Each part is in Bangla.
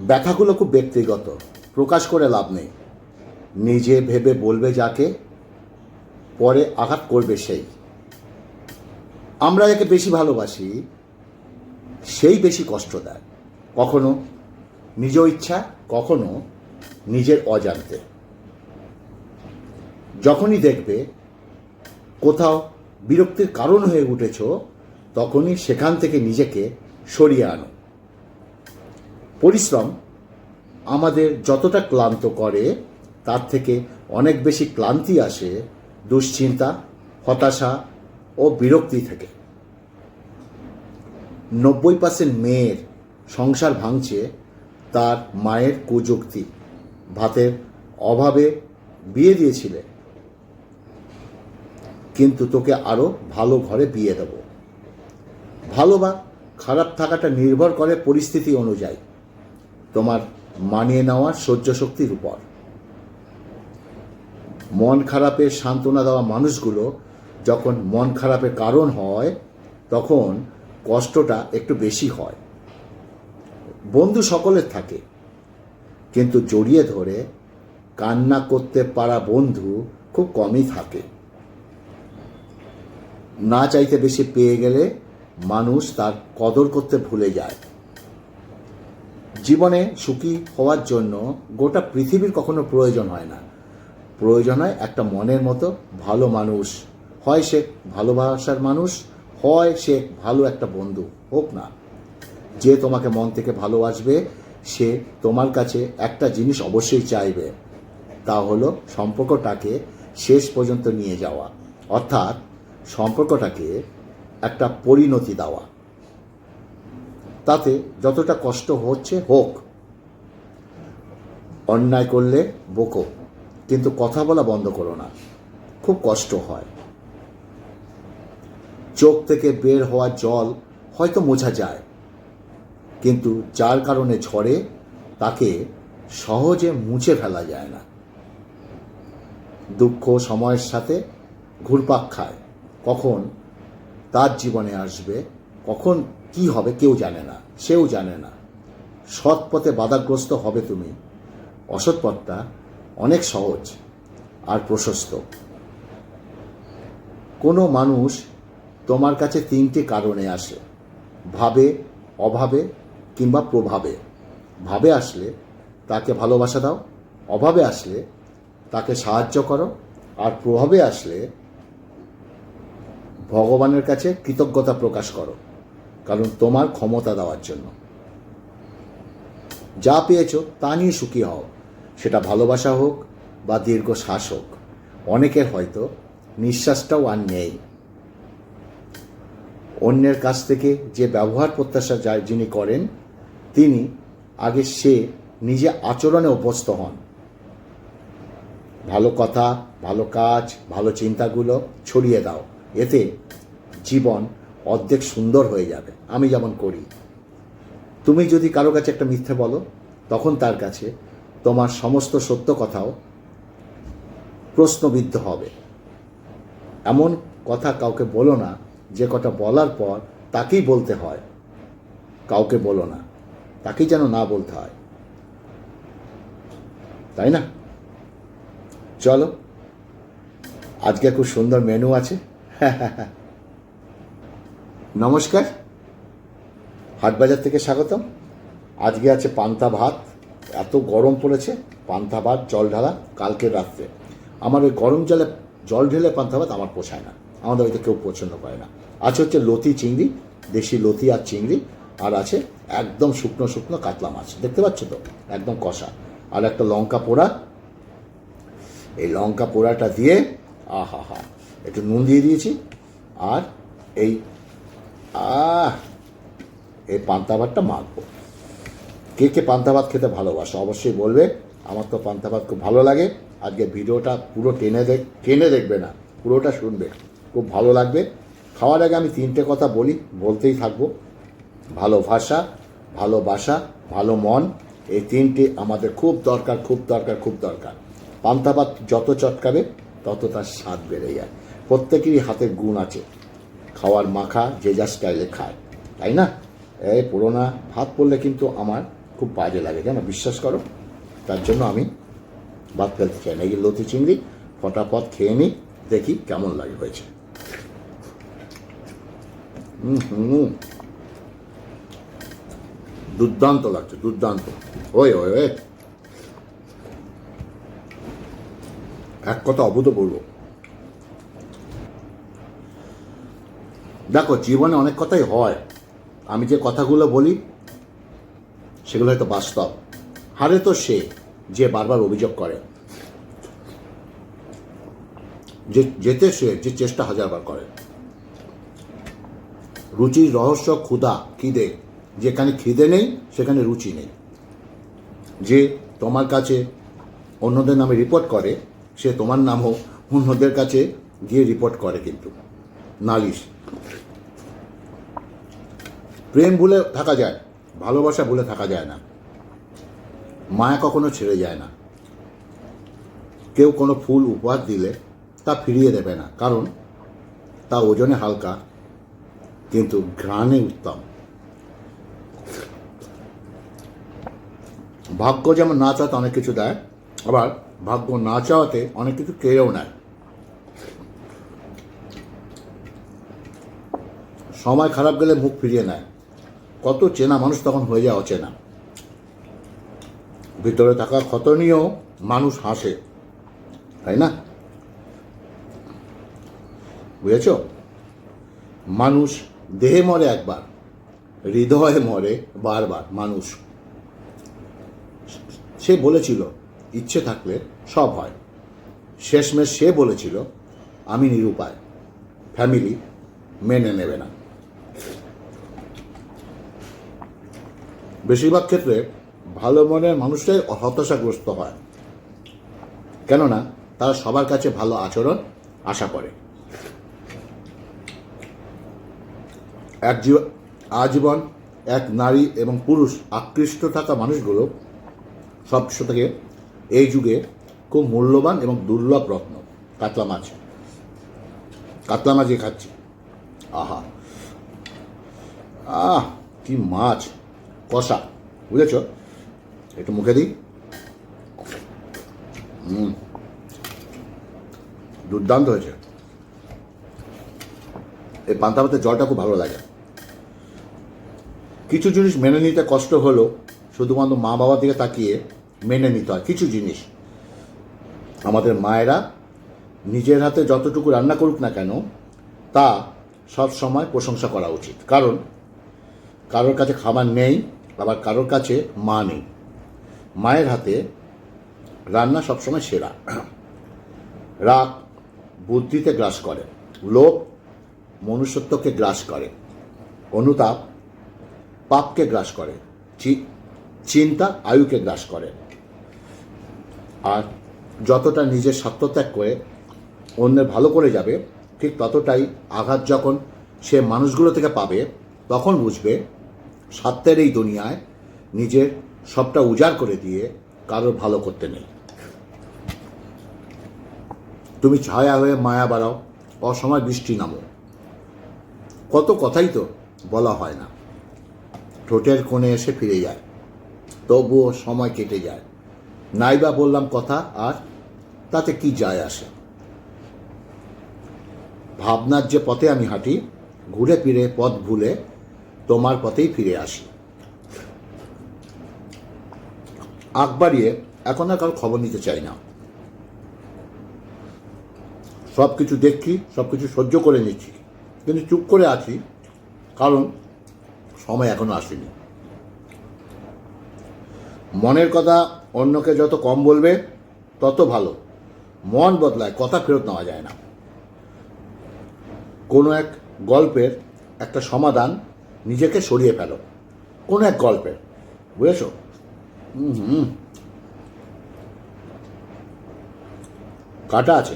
ব্যথাগুলো খুব ব্যক্তিগত, প্রকাশ করে লাভ নেই। নিজে ভেবে বলবে যাকে, পরে আঘাত করবে সেই। আমরা যাকে বেশি ভালোবাসি সেই বেশি কষ্ট দেয়, কখনো নিজ ইচ্ছা, কখনো নিজের অজান্তে। যখনই দেখবে কোথাও বিরক্তির কারণ হয়ে উঠেছ, তখনই সেখান থেকে নিজেকে সরিয়ে আনো। পরিশ্রম আমাদের যতটা ক্লান্ত করে, তার থেকে অনেক বেশি ক্লান্তি আসে দুশ্চিন্তা, হতাশা ও বিরক্তি থেকে। 90% মেয়ের সংসার ভাঙছে তার মায়ের কুযুক্তি। ভাতের অভাবে বিয়ে দিয়েছিলে, কিন্তু তোকে আরও ভালো ঘরে বিয়ে দেব। ভালো বা খারাপ থাকাটা নির্ভর করে পরিস্থিতি অনুযায়ী, তোমার মানিয়ে নেওয়ার সহ্য শক্তির উপর। মন খারাপের সান্ত্বনা দেওয়া মানুষগুলো যখন মন খারাপের কারণ হয়, তখন কষ্টটা একটু বেশি হয়। বন্ধু সকলের থাকে, কিন্তু জড়িয়ে ধরে কান্না করতে পারা বন্ধু খুব কমই থাকে। না চাইতে বেশি পেয়ে গেলে মানুষ তার কদর করতে ভুলে যায়। জীবনে সুখী হওয়ার জন্য গোটা পৃথিবীর কখনো প্রয়োজন হয় না। প্রয়োজন হয় একটা মনের মতো ভালো মানুষ। হয় সে ভালোবাসার মানুষ, হয় সে ভালো একটা বন্ধু হোক না। যে তোমাকে মন থেকে ভালোবাসবে, সে তোমার কাছে একটা জিনিস অবশ্যই চাইবে, তা হলো সম্পর্কটাকে শেষ পর্যন্ত নিয়ে যাওয়া, অর্থাৎ সম্পর্কটাকে একটা পরিণতি দেওয়া। তাতে যতটা কষ্ট হচ্ছে হোক। অন্যায় করলে বকো, কিন্তু কথা বলা বন্ধ করো না, খুব কষ্ট হয়। চোখ থেকে বের হওয়া জল হয়তো মোছা যায়, কিন্তু যার কারণে ঝরে তাকে সহজে মুছে ফেলা যায় না। দুঃখ সময়ের সাথে ঘুরপাক খায়, কখন তার জীবনে আসবে, কখন কি হবে কেউ জানে না, সেও জানে না। সৎ পথে বাধাগ্রস্ত হবে তুমি, অসৎ পথটা অনেক সহজ আর প্রশস্ত। কোনো মানুষ তোমার কাছে 3টে কারণে আসে: ভাবে, অভাবে কিংবা প্রভাবে। ভাবে আসলে তাকে ভালোবাসা দাও, অভাবে আসলে তাকে সাহায্য করো, আর প্রভাবে আসলে ভগবানের কাছে কৃতজ্ঞতা প্রকাশ করো, কারণ তোমার ক্ষমতা দেওয়ার জন্য। যা পেয়েছো তা নিয়ে সুখী হও, সেটা ভালোবাসা হোক বা দীর্ঘশ্বাস হোক। অনেকের হয়তো নিঃশ্বাসটাও আর নেই। অন্যের কাছ থেকে যে ব্যবহার প্রত্যাশা যিনি করেন, তিনি আগে সে নিজে আচরণে অভ্যস্ত হন। ভালো কথা, ভালো কাজ, ভালো চিন্তাগুলো ছড়িয়ে দাও, এতে জীবন অর্ধেক সুন্দর হয়ে যাবে। আমি যেমন করি। তুমি যদি কারো কাছে একটা মিথ্যে বলো, তখন তার কাছে তোমার সমস্ত সত্য কথাও প্রশ্নবিদ্ধ হবে। এমন কথা কাউকে বলো না যে কথা বলার পর তাকেই বলতে হয়। কাউকে বলো না, তাকেই যেন না বলতে হয়, তাই না? চলো, আজকে খুব সুন্দর মেনু আছে। নমস্কার, হাটবাজার থেকে স্বাগতম। আজকে আছে পান্তা ভাত। এত গরম পড়েছে, পান্তা ভাত জল ঢালা কালকের রাত্রে। আমার ওই গরম জলে জল ঢেলে পান্তা ভাত আমার পোষায় না, আমাদের হয়তো কেউ পছন্দ করে না। আছে হচ্ছে লতি চিংড়ি, দেশি লতি আর চিংড়ি, আর আছে একদম শুকনো শুকনো কাতলা মাছ, দেখতে পাচ্ছ তো, একদম কষা, আর একটা লঙ্কা পোড়া। এই লঙ্কা পোড়াটা দিয়ে আহা হা, একটু নুন দিয়ে দিয়েছি, আর এই এই পান্তা ভাতটা মাখবো। কে কে পান্তা ভাত খেতে ভালোবাসো অবশ্যই বলবে। আমার তো পান্তা ভাত খুব ভালো লাগে। আজকে ভিডিওটা পুরো টেনে দেখবে না, পুরোটা শুনবে, খুব ভালো লাগবে। খাওয়ার আগে আমি 3টে কথা বলতেই থাকবো: ভালোবাসা, ভালোবাসা, ভালো মন। এই 3টে আমাদের খুব দরকার, খুব দরকার, খুব দরকার। পান্তা ভাত যত চটকাবে তত তার স্বাদ বেড়ে যায়। প্রত্যেকেরই হাতের গুণ আছে, খাওয়ার মাখা যে যা স্টাইলে খায়, তাই না? এই পুরোনা ভাত পড়লে কিন্তু আমার খুব বাজে লাগে, জানো, বিশ্বাস করো। তার জন্য আমি ভাত ফেলতে চাই না। এই যে লতি চিংড়ি ফটাফট খেয়ে নিই, দেখি কেমন লাগে হয়েছে। দুর্দান্ত লাগছে, দুর্দান্ত। ওই ওই ওই এক কথা অভূতপূর্ব। দেখো, জীবনে অনেক কথাই হয়, আমি যে কথাগুলো বলি সেগুলো হয়তো বাস্তব। হারে তো সে যে বারবার অভিযোগ করে, যে যেতে সে যে চেষ্টা হাজারবার করে। রুচির রহস্য ক্ষুধা, খিদে। যেখানে খিদে নেই সেখানে রুচি নেই। যে তোমার কাছে অন্যদের নামে রিপোর্ট করে, সে তোমার নামও অন্যদের কাছে গিয়ে রিপোর্ট করে, কিন্তু নালিশ। প্রেম ভুলে থাকা যায়, ভালোবাসা ভুলে থাকা যায় না। মায়া কখনো ছেড়ে যায় না। কেউ কোনো ফুল উপহার দিলে তা ফিরিয়ে দেবে না, কারণ তা ওজনে হালকা কিন্তু ঘ্রাণে উত্তম। ভাগ্য যেমন না চাওয়াতে অনেক কিছু দেয়, আবার ভাগ্য না চাওয়াতে অনেক কিছু কেড়েও নেয়। সময় খারাপ গেলে মুখ ফিরিয়ে নেয়। কত চেনা মানুষ তখন হয়ে যায় অচেনা। ভিতরে থাকা ক্ষত নিয়েও মানুষ হাসে, তাই না? বুঝেছ? মানুষ দেহে মরে একবার, হৃদয়ে মরে বারবার। মানুষ, সে বলেছিল ইচ্ছে থাকলে সব হয়। শেষমেশ সে বলেছিল আমি নিরুপায়, ফ্যামিলি মেনে নেবে না। বেশিরভাগ ক্ষেত্রে ভালো মনের মানুষটাই হতাশাগ্রস্ত হয়, কেননা তারা সবার কাছে ভালো আচরণ আশা করে। আজীবন এক নারী এবং পুরুষ আকৃষ্ট থাকা মানুষগুলো সব থেকে এই যুগে খুব মূল্যবান এবং দুর্লভ রত্ন। কাতলা মাছ, কাতলা মাছই খাচ্ছি। আহা আহ, কি মাছ কষা, বুঝেছ? একটু মুখে দিই। দুর্দান্ত হয়েছে। এই পান্তা ভাতের জলটা খুব ভালো লাগে। কিছু জিনিস মেনে নিতে কষ্ট হলেও শুধুমাত্র মা বাবার দিকে তাকিয়ে মেনে নিতে হয়। কিছু জিনিস আমাদের মায়েরা নিজের হাতে যতটুকু রান্না করুক না কেন, তা সব সময় প্রশংসা করা উচিত। কারণ কারোর কাছে খাবার নেই, আবার কারোর কাছে মা নেই। মায়ের হাতে রান্না সবসময় সেরা। রাগ বুদ্ধিতে গ্রাস করে, লোভ মনুষ্যত্বকে গ্রাস করে, অনুতাপ পাপকে গ্রাস করে, চিন্তা আয়ুকে গ্রাস করে। আর যতটা নিজের স্বার্থত্যাগ করে অন্যের ভালো করে যাবে, ঠিক ততটাই আঘাত যখন সে মানুষগুলো থেকে পাবে, তখন বুঝবে স্বার্থের এই দুনিয়ায় নিজের সবটা উজাড় করে দিয়ে কারোর ভালো করতে নেই। তুমি ছায়া হয়ে মায়া বাড়াও, অসময় বৃষ্টি নামো। কত কথাই তো বলা হয় না, ঠোঁটের কোণে এসে ফিরে যায়, তবুও সময় কেটে যায়। নাইবা বললাম কথা, আর তাতে কি যায় আসে? ভাবনার যে পথে আমি হাঁটি, ঘুরে ফিরে পথ ভুলে তোমার পথেই ফিরে আসি। আগ বাড়িয়ে এখন আর কারো খবর নিতে চাই না। সব কিছু দেখছি, সব কিছু সহ্য করে নিচ্ছি, কিন্তু চুপ করে আছি, কারণ সময় এখনো আসেনি। মনের কথা অন্যকে যত কম বলবে তত ভালো। মন বদলায়, কথা ফেরত নেওয়া যায় না। কোনো এক গল্পের একটা সমাধান নিজেকে সরিয়ে ফেলো, কোনো এক গল্পের, বুঝেছ? কাটা আছে,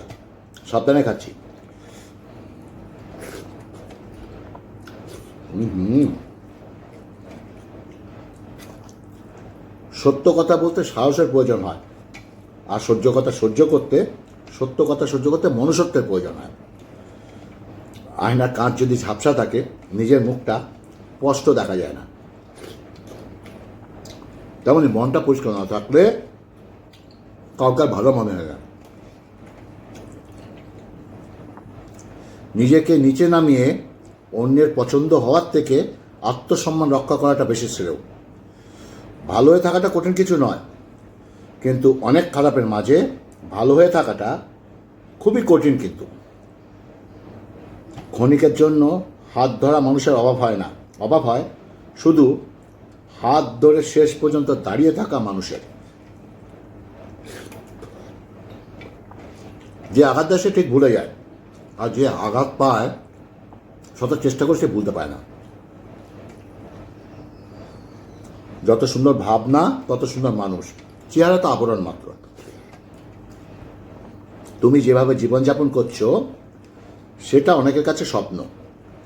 সাবধানে খাচ্ছি। সত্য কথা বলতে সাহসের প্রয়োজন হয়, আর সত্য কথা সহ্য করতে মনুষ্যত্বের প্রয়োজন হয়। আয়নার কাঁচ যদি ঝাপসা থাকে, নিজের মুখটা স্পষ্ট দেখা যায় না। তেমনই মনটা পরিষ্কার না থাকলে কাউকে আর ভালো মনে হয় না। নিজেকে নিচে নামিয়ে অন্যের পছন্দ হওয়ার থেকে আত্মসম্মান রক্ষা করাটা বেশি শ্রেয়। ভালো হয়ে থাকাটা কঠিন কিছু নয়, কিন্তু অনেক খারাপের মাঝে ভালো হয়ে থাকাটা খুবই কঠিন। কিন্তু ক্ষণিকের জন্য হাত ধরা মানুষের অভাব হয় না, অভাব হয় শুধু হাত ধরে শেষ পর্যন্ত দাঁড়িয়ে থাকা মানুষের। যে আঘাত দেয় সে ঠিক ভুলে যায়, আর যে আঘাত পায় শত চেষ্টা করে সে ভুলতে পারে না। যত সুন্দর ভাবনা তত সুন্দর মানুষ, চেহারা তো আবরণ মাত্র। তুমি যেভাবে জীবনযাপন করছো সেটা অনেকের কাছে স্বপ্ন,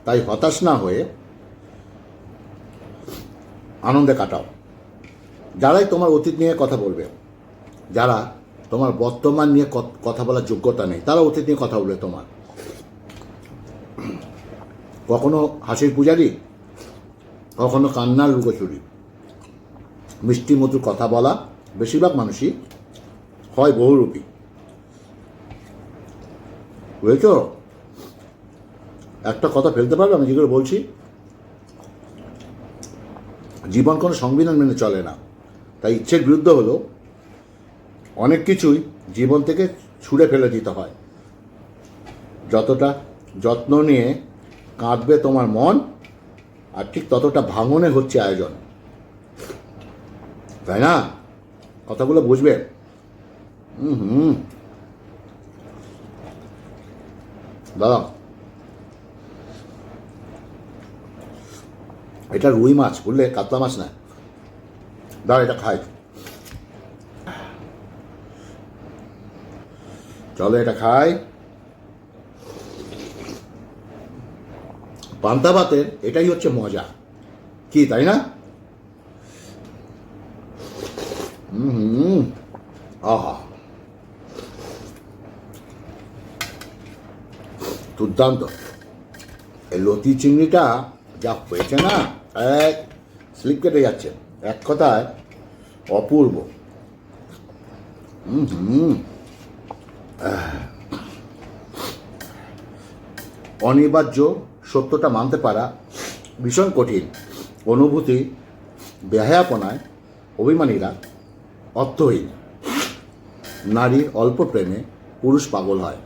তাই হতাশ না হয়ে আনন্দে কাটাও। যারাই তোমার অতীত নিয়ে কথা বলবে, যারা তোমার বর্তমান নিয়ে কথা বলার যোগ্যতা নেই, তারা অতীত নিয়ে কথা বলবে তোমার। কখনো হাসির পূজারি, কখনো কান্নার লুকোচুরি। মিষ্টি মধুর কথা বলা বেশিরভাগ মানুষই হয় বহুরূপী, বুঝেছ? একটা কথা ফেলতে পারবে আমি যেগুলো বলছি? জীবন কোনো সংবিধান মেনে চলে না, তাই ইচ্ছের বিরুদ্ধে হলো অনেক কিছুই জীবন থেকে ছুঁড়ে ফেলে দিতে হয়। যতটা যত্ন নিয়ে কাঁদবে তোমার মন, আর ঠিক ততটা ভাঙনে হচ্ছে আয়োজন, তাই না? কথাগুলো বুঝবে। দাদা, এটা রুই মাছ, বুঝলে, কাতলা মাছ না। দাঁড়া, এটা খাই, চলো এটা খাই। পান্তা ভাতের এটাই হচ্ছে মজা, কি তাই না? আহা, দুর্দান্ত। এই লতি চিংড়িটা যা হয়েছে না, এক স্লিপ কেটে যাচ্ছে, এক কথায় অপূর্ব। অনিবার্য সত্যটা মানতে পারা ভীষণ কঠিন। অনুভূতি বেহায়াপনায় অভিমানীরা অর্থহীন। নারীর অল্প প্রেমে পুরুষ পাগল হয়,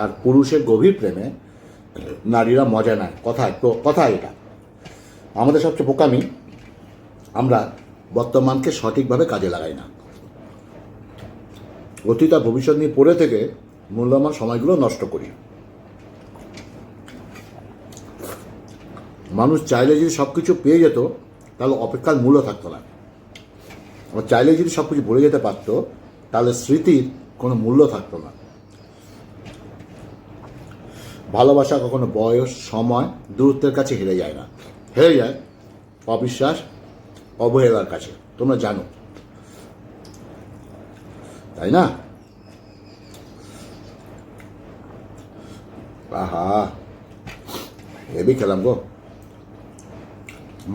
আর পুরুষের গভীর প্রেমে নারীরা মজা নেয়। কথা এটা আমাদের সবচেয়ে বোকামি, আমরা বর্তমানকে সঠিকভাবে কাজে লাগাই না। অতীত আর ভবিষ্যৎ নিয়ে পড়ে থেকে মূল্যবান সময়গুলো নষ্ট করি। মানুষ চাইলে যদি সব কিছু পেয়ে যেত তাহলে অপেক্ষার মূল্য থাকতো না। চাইলে যদি সব কিছু ভুলে যেতে পারত তাহলে স্মৃতির কোনো মূল্য থাকতো না। ভালোবাসা কখনো বয়স, সময়, দূরত্বের কাছে হেরে যায় না, হেরে যায় অবিশ্বাস, অবহেলার কাছে। তোমরা জানো, তাই না? আহা, হেবি খেলাম গো।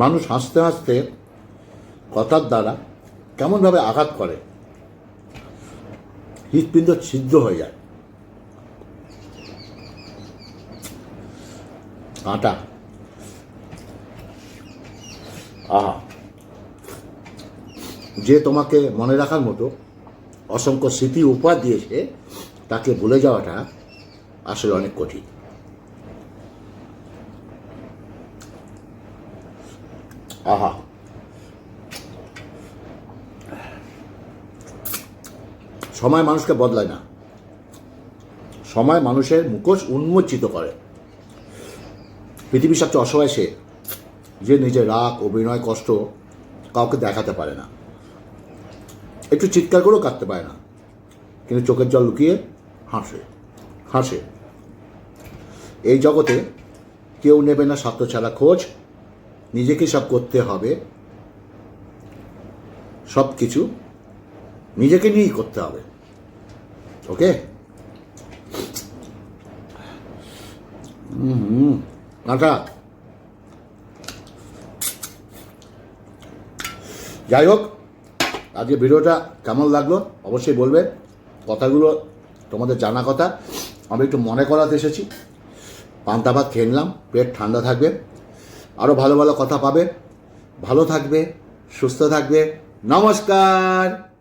মানুষ হাসতে হাসতে কথার দ্বারা কেমনভাবে আঘাত করে, হৃৎপিণ্ড ছিদ্র হয়ে যায়। কাঁটা, আহা, যে তোমাকে মনে রাখার মতো অসংখ্য স্মৃতি উপহার দিয়েছে তাকে ভুলে যাওয়াটা আসলে অনেক কঠিন। আহা, সময় মানুষকে বদলায় না, সময় মানুষের মুখোশ উন্মোচিত করে। পৃথিবীর সবচেয়ে অসহায় সে, যে নিজের রাগ, অভিনয়, কষ্ট কাউকে দেখাতে পারে না, একটু চিৎকার করেও কাঁদতে পারে না, কিন্তু চোখের জল লুকিয়ে হাসে হাসে। এই জগতে কেউ নেবে না স্বার্থ ছাড়া খোঁজ, নিজেকে সব করতে হবে, সব কিছু নিজেকে নিয়েই করতে হবে। ওকে, কাঁটা। যাই হোক, আজকে ভিডিওটা কেমন লাগলো অবশ্যই বলবে। কথাগুলো তোমাদের জানা কথা, আমি একটু মনে করাতে এসেছি। পান্তা ভাত খেয়ে নিলাম, পেট ঠান্ডা থাকবে, আরও ভালো ভালো কথা পাবে। ভালো থাকবে, সুস্থ থাকবে। নমস্কার।